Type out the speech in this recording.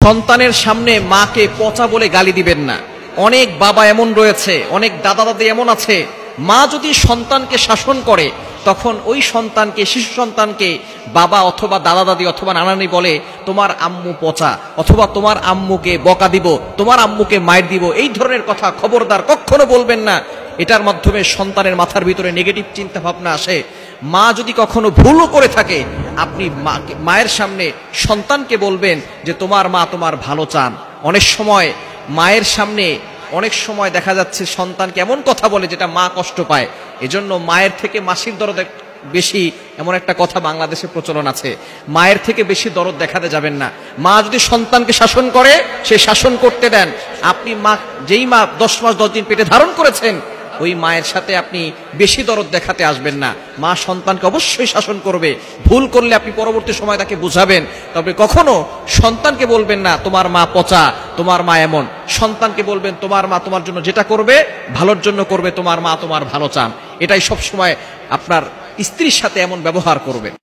সন্তানের সামনে মাকে পচা বলে গালি দিবেন না। অনেক বাবা এমন রয়েছে, অনেক দাদা দাদি এমন আছে, মা যদি সন্তানকে শাসন করে তখন ওই সন্তানকে, শিশু সন্তানকে বাবা অথবা দাদা দাদি অথবা নানানি বলে তোমার আম্মু পচা, অথবা তোমার আম্মুকে বকা দিব, তোমার আম্মুকে মাইর দিব। এই ধরনের কথা খবরদার কখনো বলবেন না। এটার মাধ্যমে সন্তানের মাথার ভিতরে নেগেটিভ চিন্তা ভাবনা আসে। মা যদি কখনো ভুলও করে থাকে, আপনি মায়ের সামনে সন্তানকে বলবেন যে তোমার মা তোমার ভালো চান। অনেক সময় মায়ের সামনে অনেক সময় দেখা যাচ্ছে সন্তানকে এমন কথা বলে যেটা মা কষ্ট পায়। এজন্য মায়ের থেকে মাসির দরদ বেশি, এমন একটা কথা বাংলাদেশে প্রচলন আছে। মায়ের থেকে বেশি দরদ দেখাতে যাবেন না। মা যদি সন্তানকে শাসন করে, সে শাসন করতে দেন। আপনি যেই মা 10 মাস 10 দিন পেটে ধারণ করেছেন, ওই মায়ের সাথে আপনি বেশি দরদ দেখাতে আসবেন না। মা সন্তানকে অবশ্যই শাসন করবে। ভুল করলে আপনি পরবর্তী সময় তাকে বুঝাবেন, তবে কখনো সন্তানকে বলবেন না তোমার মা পচা, তোমার মা এমন। সন্তানকে বলবেন তোমার মা তোমার জন্য যেটা করবে ভালোর জন্য করবে, তোমার মা তোমার ভালো চান। এটাই সব সময় আপনার স্ত্রীর সাথে এমন ব্যবহার করবেন।